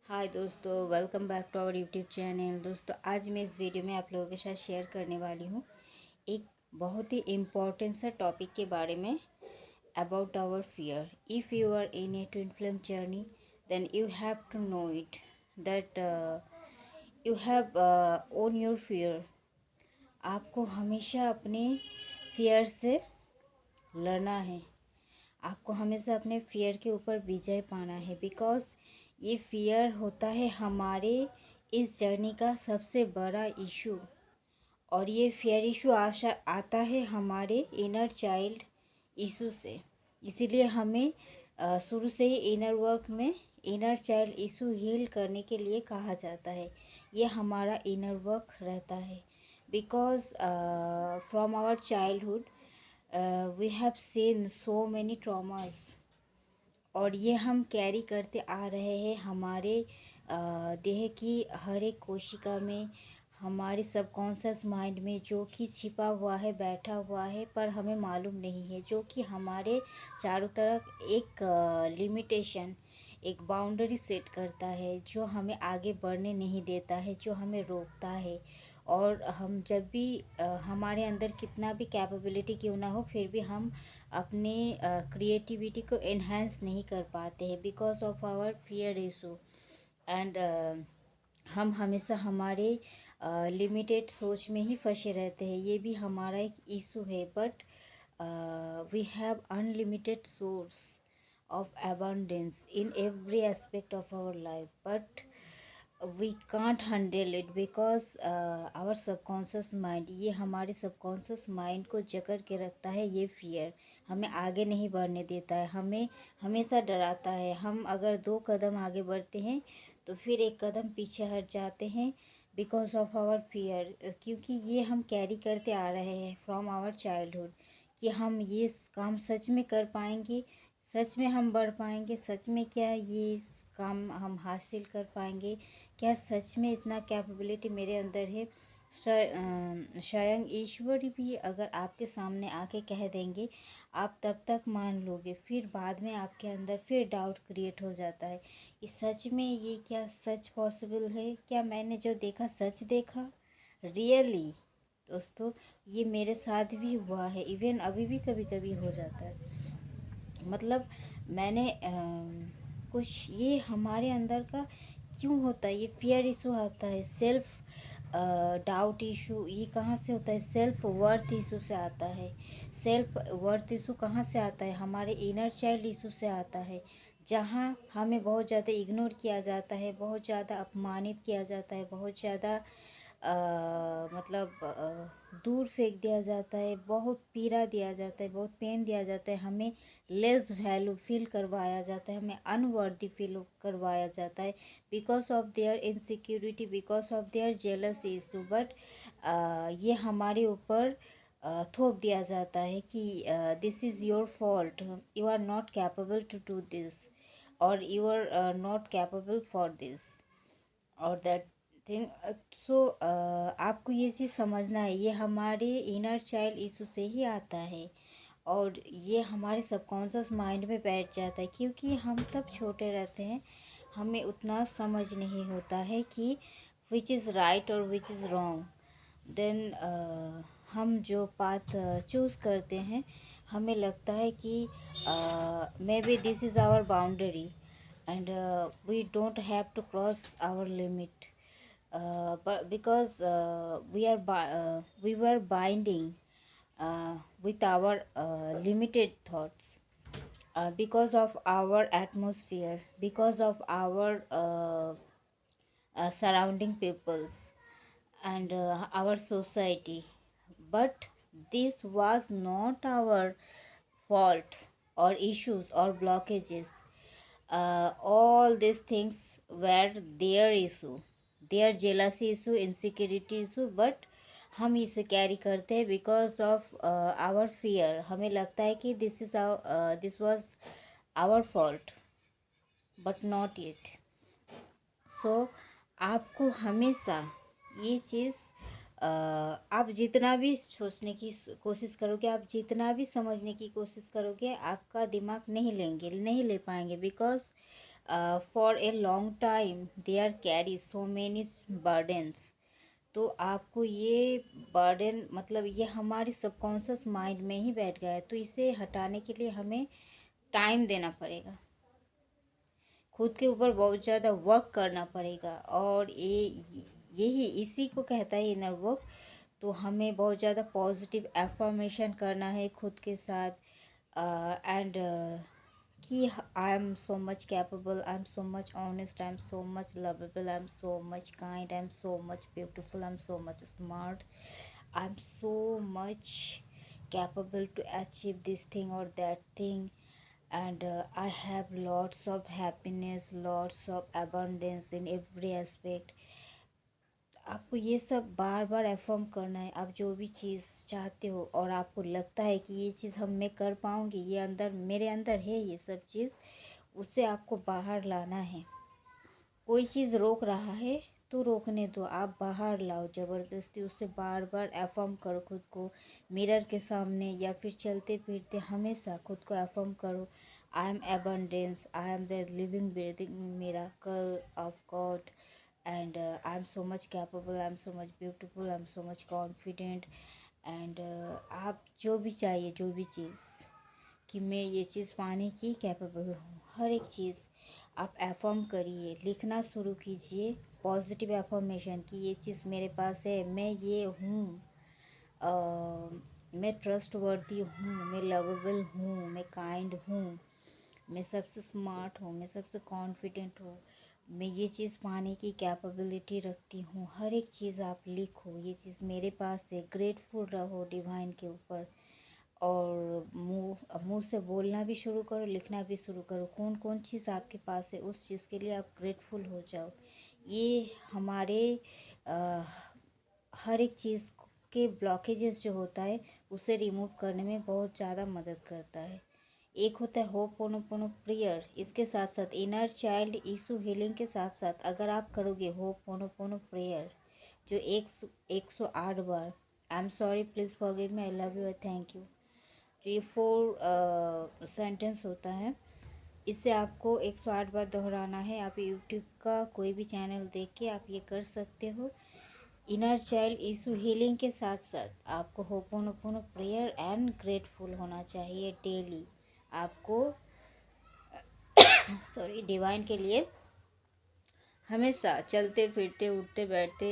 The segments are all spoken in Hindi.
हाय दोस्तों, welcome back to our YouTube channel. दोस्तों, आज मैं इस वीडियो में आप लोगों के साथ शेयर करने वाली हूँ एक बहुत ही इम्पोर्टेंट सा टॉपिक के बारे में, about our fear. If you are in a twin flame journey, then you have to know it that you have own your fear. आपको हमेशा अपने फियर से लड़ना है, आपको हमेशा अपने फियर के ऊपर विजय पाना है। बिकॉज ये फियर होता है हमारे इस जर्नी का सबसे बड़ा इशू। और ये फियर इशू आशा आता है हमारे इनर चाइल्ड इशू से। इसीलिए हमें शुरू से ही इनर वर्क में इनर चाइल्ड इशू हील करने के लिए कहा जाता है। ये हमारा इनर वर्क रहता है। Because from our childhood we have seen so many traumas, और ये हम कैरी करते आ रहे हैं हमारे देह की हर एक कोशिका में, हमारे सबकॉन्शियस माइंड में, जो कि छिपा हुआ है, बैठा हुआ है, पर हमें मालूम नहीं है। जो कि हमारे चारों तरफ एक लिमिटेशन, एक बाउंड्री सेट करता है, जो हमें आगे बढ़ने नहीं देता है, जो हमें रोकता है। और हम जब भी हमारे अंदर कितना भी कैपेबिलिटी क्यों ना हो, फिर भी हम अपने क्रिएटिविटी को एनहांस नहीं कर पाते हैं because of our fear issue. And हम हमेशा हमारे लिमिटेड सोच में ही फंसे रहते हैं। ये भी हमारा एक इशू है। But we have unlimited source of abundance in every aspect of our life, but we can't handle it because our subconscious mind, ये हमारे सबकॉन्शियस माइंड को जकड़ के रखता है। ये फियर हमें आगे नहीं बढ़ने देता है, हमें हमेशा डराता है। हम अगर 2 कदम आगे बढ़ते हैं तो फिर 1 कदम पीछे हट जाते हैं बिकॉज ऑफ आवर फियर। क्योंकि ये हम कैरी करते आ रहे हैं फ्रॉम आवर चाइल्डहुड कि हम ये काम सच में कर पाएंगे, सच में हम बढ़ पाएंगे, सच में क्या ये काम हम हासिल कर पाएंगे, क्या सच में इतना कैपेबिलिटी मेरे अंदर है। स्वयं ईश्वर भी अगर आपके सामने आके कह देंगे, आप तब तक मान लोगे। फिर बाद में आपके अंदर फिर डाउट क्रिएट हो जाता है कि सच में ये क्या सच पॉसिबल है, क्या मैंने जो देखा सच देखा रियली। दोस्तों, ये मेरे साथ भी हुआ है, इवन अभी भी कभी कभी हो जाता है। मतलब मैंने कुछ, ये हमारे अंदर का क्यों होता है, ये फियर इशू आता है, सेल्फ डाउट इशू। ये कहाँ से होता है? सेल्फ वर्थ इशू से आता है। सेल्फ वर्थ इशू कहाँ से आता है? हमारे इनर चाइल्ड इशू से आता है, जहाँ हमें बहुत ज़्यादा इग्नोर किया जाता है, बहुत ज़्यादा अपमानित किया जाता है, बहुत ज़्यादा दूर फेंक दिया जाता है, बहुत पीड़ा दिया जाता है, बहुत पेन दिया जाता है, हमें लेस वैल्यू फील करवाया जाता है, हमें अनवर्दी फील करवाया जाता है because of their insecurity, because of their jealousy issue. But ये हमारे ऊपर थोप दिया जाता है कि this is your fault, you are not capable to do this, और you are not capable for this और दैट थिंग। सो आपको ये चीज़ समझना है, ये हमारे इनर चाइल्ड इशू से ही आता है, और ये हमारे सबकॉन्शियस माइंड में बैठ जाता है। क्योंकि हम तब छोटे रहते हैं, हमें उतना समझ नहीं होता है कि विच इज़ राइट और विच इज़ रॉन्ग। देन हम जो पाथ चूज़ करते हैं, हमें लगता है कि maybe this is our boundary and we don't have to cross our limit, but because we were binding with our limited thoughts, because of our atmosphere, because of our surrounding peoples and our society. But this was not our fault or issues or blockages. All these things were their issue, their jealousy issue, insecurity issue, but हम इसे कैरी करते हैं बिकॉज ऑफ आवर फियर। हमें लगता है कि this was our fault, but not it. So आपको हमेशा ये चीज़ आप जितना भी सोचने की कोशिश करोगे, आप जितना भी समझने की कोशिश करोगे, आपका दिमाग नहीं लेंगे, नहीं ले पाएंगे। Because for a long time they are carry so many burdens. तो आपको ये बर्डन मतलब ये हमारी सबकॉन्शियस माइंड में ही बैठ गया है, तो इसे हटाने के लिए हमें टाइम देना पड़ेगा, खुद के ऊपर बहुत ज़्यादा वर्क करना पड़ेगा। और यही इसी को कहता है इनर वर्क। तो हमें बहुत ज़्यादा पॉजिटिव एफर्मेशन करना है खुद के साथ, एंड कि I am so much capable, I am so much honest, I am so much lovable, I am so much kind, I am so much beautiful, I am so much smart, I am so much capable to achieve this thing और that thing, and I have lots of happiness, lots of abundance in every aspect। आपको ये सब बार बार एफर्म करना है। आप जो भी चीज़ चाहते हो और आपको लगता है कि ये चीज़ मैं कर पाऊँगी, ये अंदर मेरे अंदर है ये सब चीज़, उसे आपको बाहर लाना है। कोई चीज़ रोक रहा है तो रोकने दो, आप बाहर लाओ ज़बरदस्ती, उसे बार बार एफर्म करो खुद को, मिरर के सामने या फिर चलते फिरते हमेशा खुद को एफर्म करो। I am abundance, I am the living breathing miracle of God, and I am so much capable, I am so much beautiful, I am so much confident. And आप जो भी चाहिए, जो भी चीज़ कि मैं ये चीज़ पाने की कैपेबल हूँ, हर एक चीज़ आप एफर्म करिए, लिखना शुरू कीजिए पॉजिटिव एफर्मेशन कि ये चीज़ मेरे पास है, मैं ये हूँ, मैं ट्रस्ट वर्दी हूँ, मैं लवेबल हूँ, मैं काइंड हूँ, मैं सबसे स्मार्ट हूँ, मैं सबसे कॉन्फिडेंट हूँ, मैं ये चीज़ पाने की कैपेबिलिटी रखती हूँ। हर एक चीज़ आप लिखो, ये चीज़ मेरे पास है, ग्रेटफुल रहो डिवाइन के ऊपर। और मुंह से बोलना भी शुरू करो, लिखना भी शुरू करो, कौन कौन चीज़ आपके पास है उस चीज़ के लिए आप ग्रेटफुल हो जाओ। ये हमारे आ, हर एक चीज़ के ब्लॉकेजेस जो होता है उसे रिमूव करने में बहुत ज़्यादा मदद करता है। एक होता है होपोनोपोनो प्रेयर, इसके साथ साथ इनर चाइल्ड इशू हीलिंग के साथ साथ अगर आप करोगे होपोनोपोनो प्रेयर जो 108 बार, I am sorry, please forgive me, I love you, thank you, जो ये 4 सेंटेंस होता है, इसे आपको 108 बार दोहराना है। आप यूट्यूब का कोई भी चैनल देख के आप ये कर सकते हो। इनर चाइल्ड इशू हीलिंग के साथ साथ आपको होपोनोपोनो प्रेयर एंड ग्रेटफुल होना चाहिए डेली। आपको सॉरी डिवाइन के लिए हमेशा चलते फिरते उठते बैठते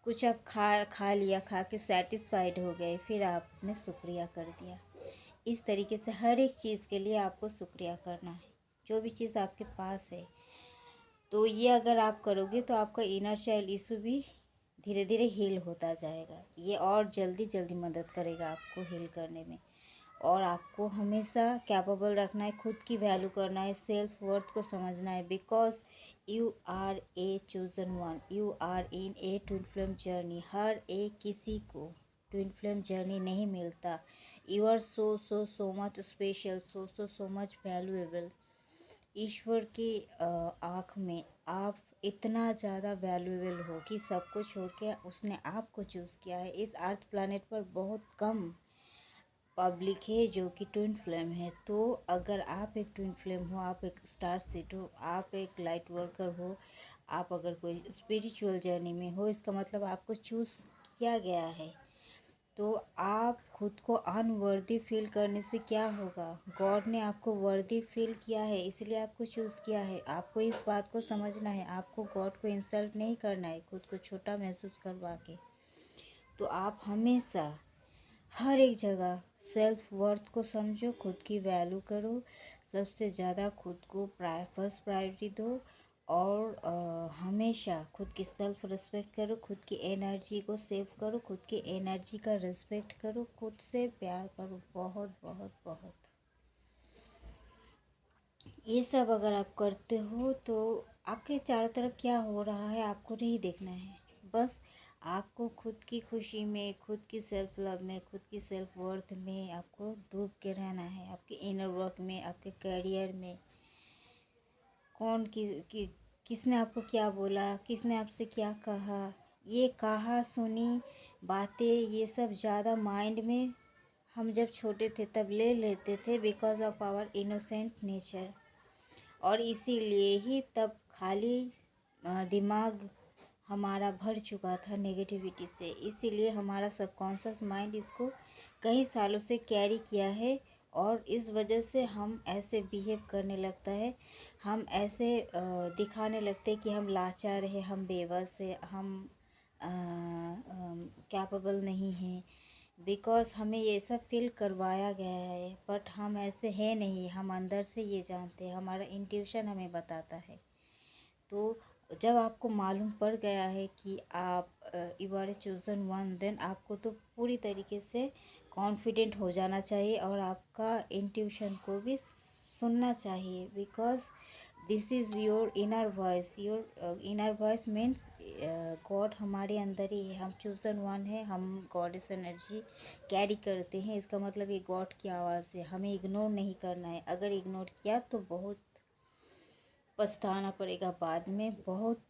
कुछ आप खा लिया, खा के सेटिस्फाइड हो गए, फिर आपने शुक्रिया कर दिया। इस तरीके से हर एक चीज़ के लिए आपको शुक्रिया करना है, जो भी चीज़ आपके पास है। तो ये अगर आप करोगे तो आपका इनर चाइल्ड इशू भी धीरे धीरे हील होता जाएगा। ये और जल्दी जल्दी मदद करेगा आपको हील करने में। और आपको हमेशा कैपेबल रखना है, खुद की वैल्यू करना है, सेल्फ वर्थ को समझना है, because you are a chosen one, you are in a twin flame journey. हर एक किसी को ट्विन फ्लेम जर्नी नहीं मिलता। You are so so so much special, so so so much valuable. ईश्वर की आँख में आप इतना ज़्यादा वैल्यूएबल हो कि सबको छोड़ के उसने आपको चूज़ किया है। इस अर्थ प्लैनेट पर बहुत कम पब्लिक है जो कि ट्विन फ्लेम है। तो अगर आप एक ट्विन फ्लेम हो, आप एक स्टार सीड हो, आप एक लाइट वर्कर हो, आप अगर कोई स्पिरिचुअल जर्नी में हो, इसका मतलब आपको चूज़ किया गया है। तो आप खुद को अनवर्दी फील करने से क्या होगा, गॉड ने आपको वर्दी फील किया है, इसलिए आपको चूज़ किया है। आपको इस बात को समझना है, आपको गॉड को इंसल्ट नहीं करना है खुद को छोटा महसूस करवा के। तो आप हमेशा हर एक जगह सेल्फ वर्थ को समझो, खुद की वैल्यू करो, सबसे ज़्यादा खुद को फर्स्ट प्रायोरिटी दो। और हमेशा खुद की सेल्फ रिस्पेक्ट करो, खुद की एनर्जी को सेव करो, खुद की एनर्जी का रिस्पेक्ट करो, खुद से प्यार करो, बहुत बहुत बहुत। ये सब अगर आप करते हो तो आपके चारों तरफ क्या हो रहा है आपको नहीं देखना है, बस आपको खुद की खुशी में, खुद की सेल्फ लव में, खुद की सेल्फ वर्थ में आपको डूब के रहना है। आपके इनर वर्क में, आपके करियर में कौन किसने आपको क्या बोला, किसने आपसे क्या कहा, ये कहा सुनी बातें, ये सब ज़्यादा माइंड में हम जब छोटे थे तब ले लेते थे, because of our innocent nature. और इसीलिए ही तब खाली दिमाग हमारा भर चुका था नेगेटिविटी से। इसीलिए हमारा सबकॉन्शियस माइंड इसको कई सालों से कैरी किया है और इस वजह से हम ऐसे बिहेव करने लगता है, हम ऐसे दिखाने लगते हैं कि हम लाचार हैं, हम बेबस हैं, हम कैपेबल नहीं हैं, बिकॉज़ हमें ये सब फील करवाया गया है। बट हम ऐसे हैं नहीं, हम अंदर से ये जानते हैं, हमारा इंट्यूशन हमें बताता है। तो जब आपको मालूम पड़ गया है कि आप you are a chosen one, then आपको तो पूरी तरीके से कॉन्फिडेंट हो जाना चाहिए और आपका इंट्यूशन को भी सुनना चाहिए, because this is your inner voice. Your inner voice means God हमारे अंदर ही है, हम चूज़न वन है, हम गॉडेस एनर्जी कैरी करते हैं। इसका मतलब ये गॉड की आवाज़ है, हमें इग्नोर नहीं करना है। अगर इग्नोर किया तो बहुत पछताना पड़ेगा, बाद में बहुत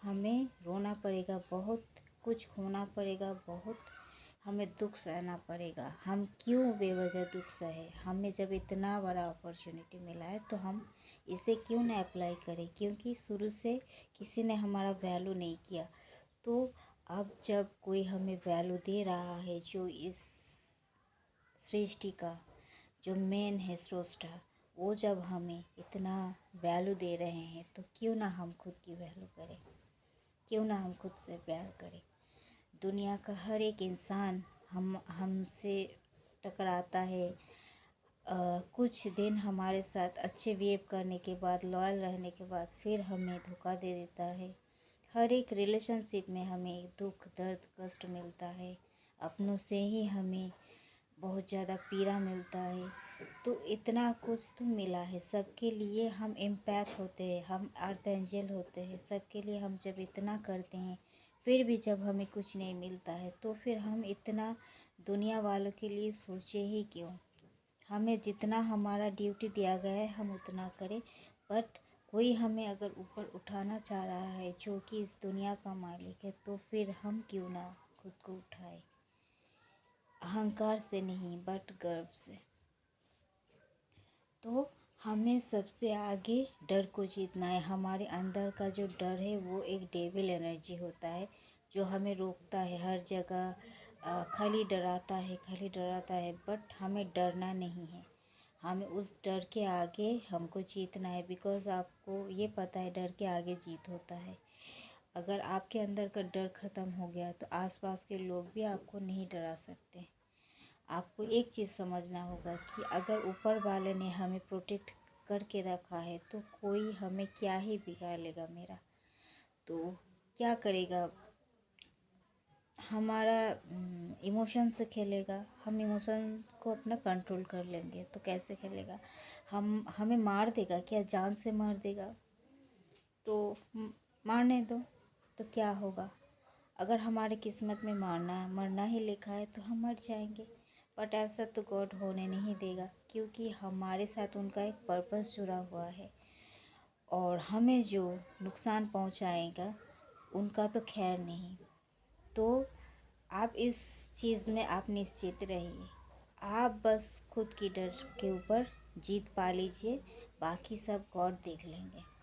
हमें रोना पड़ेगा, बहुत कुछ खोना पड़ेगा, बहुत हमें दुख सहना पड़ेगा। हम क्यों बेवजह दुख सहे? हमें जब इतना बड़ा अपॉर्चुनिटी मिला है तो हम इसे क्यों ना अप्लाई करें? क्योंकि शुरू से किसी ने हमारा वैल्यू नहीं किया। तो अब जब कोई हमें वैल्यू दे रहा है, जो इस सृष्टि का जो मेन है स्रष्टा, वो जब हमें इतना वैल्यू दे रहे हैं तो क्यों ना हम खुद की वैल्यू करें, क्यों ना हम खुद से प्यार करें। दुनिया का हर एक इंसान हमसे टकराता है, कुछ दिन हमारे साथ अच्छे बिहेव करने के बाद, लॉयल रहने के बाद फिर हमें धोखा दे देता है। हर एक रिलेशनशिप में हमें दुख दर्द कष्ट मिलता है, अपनों से ही हमें बहुत ज़्यादा पीड़ा मिलता है। तो इतना कुछ तो मिला है सबके लिए, हम एम्पैथ होते हैं, हम अर्थ एंजल होते हैं, सबके लिए हम जब इतना करते हैं फिर भी जब हमें कुछ नहीं मिलता है तो फिर हम इतना दुनिया वालों के लिए सोचे ही क्यों? हमें जितना हमारा ड्यूटी दिया गया है हम उतना करें। बट कोई हमें अगर ऊपर उठाना चाह रहा है जो कि इस दुनिया का मालिक है, तो फिर हम क्यों ना खुद को उठाए, अहंकार से नहीं बट गर्व से। तो हमें सबसे आगे डर को जीतना है। हमारे अंदर का जो डर है वो एक डेविल एनर्जी होता है जो हमें रोकता है हर जगह, खाली डराता है। बट हमें डरना नहीं है, हमें उस डर के आगे हमको जीतना है। बिकॉज़ आपको ये पता है डर के आगे जीत होता है। अगर आपके अंदर का डर ख़त्म हो गया तो आसपास के लोग भी आपको नहीं डरा सकते। आपको एक चीज़ समझना होगा कि अगर ऊपर वाले ने हमें प्रोटेक्ट करके रखा है तो कोई हमें क्या ही बिगाड़ लेगा मेरा। तो क्या करेगा, हमारा इमोशन से खेलेगा। हम इमोशन को अपना कंट्रोल कर लेंगे तो कैसे खेलेगा? हमें मार देगा क्या? जान से मार देगा तो मारने दो, तो क्या होगा? अगर हमारे किस्मत में मरना ही लिखा है तो हम मर जाएंगे। बट ऐसा तो गॉड होने नहीं देगा, क्योंकि हमारे साथ उनका एक पर्पस जुड़ा हुआ है और हमें जो नुकसान पहुंचाएगा उनका तो खैर नहीं। तो आप इस चीज़ में आप निश्चित रहिए, आप बस खुद की डर के ऊपर जीत पा लीजिए, बाकी सब गॉड देख लेंगे।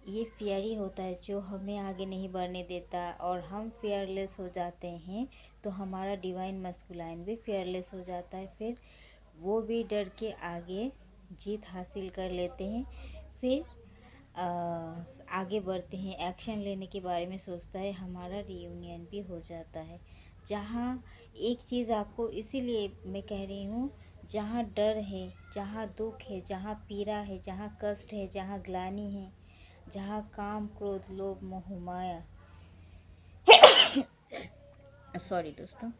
ये फियर ही होता है जो हमें आगे नहीं बढ़ने देता, और हम फियरलेस हो जाते हैं तो हमारा डिवाइन मस्कुलाइन भी फियरलेस हो जाता है। फिर वो भी डर के आगे जीत हासिल कर लेते हैं, फिर आगे बढ़ते हैं, एक्शन लेने के बारे में सोचता है, हमारा रियूनियन भी हो जाता है। जहाँ एक चीज़ आपको इसीलिए मैं कह रही हूँ, जहाँ डर है, जहाँ दुख है, जहाँ पीड़ा है, जहाँ कष्ट है, जहाँ ग्लानि है, जहाँ काम क्रोध लोभ मोह माया सॉरी दोस्तों,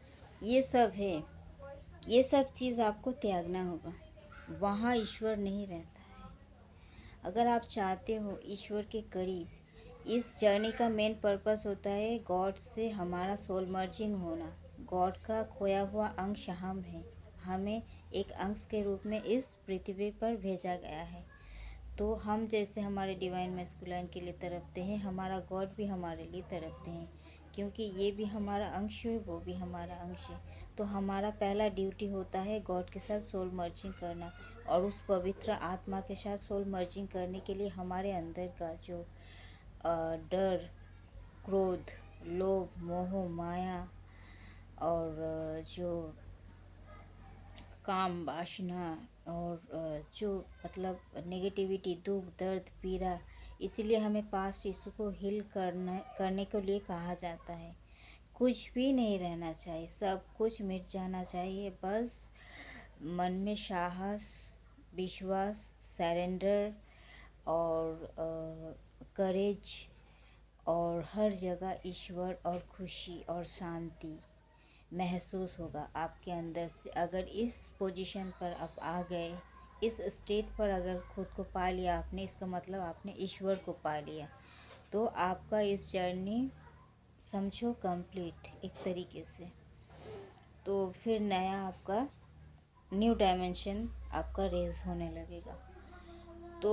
ये सब है, ये सब चीज़ आपको त्यागना होगा। वहाँ ईश्वर नहीं रहता है। अगर आप चाहते हो ईश्वर के करीब, इस जर्नी का मेन पर्पस होता है गॉड से हमारा सोल मर्जिंग होना। गॉड का खोया हुआ अंश हम हैं, हमें एक अंश के रूप में इस पृथ्वी पर भेजा गया है। तो हम जैसे हमारे डिवाइन मैस्कुलाइन के लिए तड़पते हैं, हमारा गॉड भी हमारे लिए तड़पते हैं, क्योंकि ये भी हमारा अंश है, वो भी हमारा अंश है। तो हमारा पहला ड्यूटी होता है गॉड के साथ सोल मर्जिंग करना, और उस पवित्र आत्मा के साथ सोल मर्जिंग करने के लिए हमारे अंदर का जो डर, क्रोध, लोभ, मोह, माया और जो काम वासना और जो मतलब नेगेटिविटी, दुख, दर्द, पीड़ा, इसीलिए हमें पास्ट इशू को हील करने के लिए कहा जाता है। कुछ भी नहीं रहना चाहिए, सब कुछ मिट जाना चाहिए। बस मन में साहस, विश्वास, सरेंडर और करेज, और हर जगह ईश्वर और खुशी और शांति महसूस होगा आपके अंदर से। अगर इस पोजीशन पर आप आ गए, इस स्टेट पर अगर खुद को पा लिया आपने, इसका मतलब आपने ईश्वर को पा लिया। तो आपका इस जर्नी समझो कंप्लीट एक तरीके से। तो फिर नया आपका न्यू डायमेंशन आपका रेज होने लगेगा। तो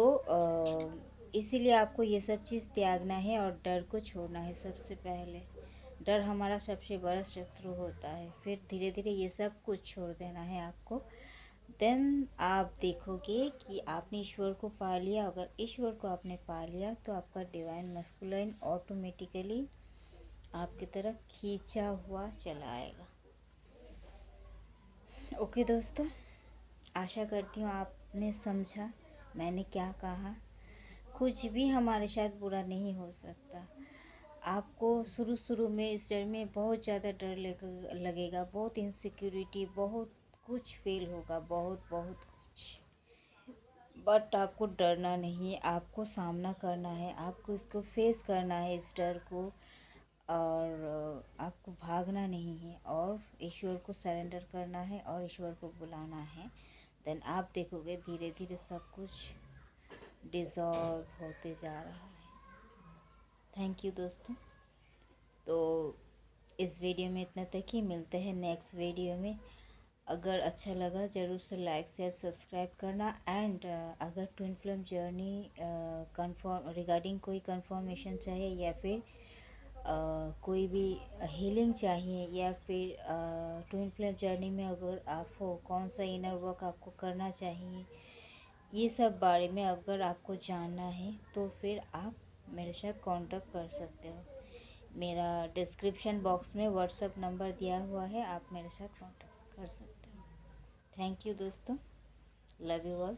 इसीलिए आपको ये सब चीज़ त्यागना है और डर को छोड़ना है। सबसे पहले डर हमारा सबसे बड़ा शत्रु होता है, फिर धीरे धीरे ये सब कुछ छोड़ देना है आपको। देन आप देखोगे कि आपने ईश्वर को पा लिया। अगर ईश्वर को आपने पा लिया तो आपका डिवाइन मस्कुलाइन ऑटोमेटिकली आपकी तरफ खींचा हुआ चला आएगा। ओके दोस्तों, आशा करती हूँ आपने समझा मैंने क्या कहा। कुछ भी हमारे साथ बुरा नहीं हो सकता। आपको शुरू में इस जर्नी में बहुत ज़्यादा डर लगेगा, बहुत इनसिक्योरिटी, बहुत कुछ फील होगा, बहुत कुछ। बट आपको डरना नहीं है, आपको सामना करना है, आपको इसको फेस करना है इस डर को, और आपको भागना नहीं है, और ईश्वर को सरेंडर करना है और ईश्वर को बुलाना है। देन आप देखोगे धीरे धीरे सब कुछ डिज़ॉल्व होते जा रहा है। थैंक यू दोस्तों। तो इस वीडियो में इतना तक ही, मिलते हैं नेक्स्ट वीडियो में। अगर अच्छा लगा ज़रूर से लाइक शेयर सब्सक्राइब करना। एंड अगर twin flame journey confirm regarding कोई कंफर्मेशन चाहिए, या फिर कोई भी हीलिंग चाहिए, या फिर ट्विन फ्लेम जर्नी में अगर आप हो, कौन सा इनर वर्क आपको करना चाहिए, ये सब बारे में अगर आपको जानना है तो फिर आप मेरे साथ कांटेक्ट कर सकते हो। मेरा डिस्क्रिप्शन बॉक्स में व्हाट्सएप नंबर दिया हुआ है, आप मेरे साथ कांटेक्ट कर सकते हो। थैंक यू दोस्तों, लव यू ऑल।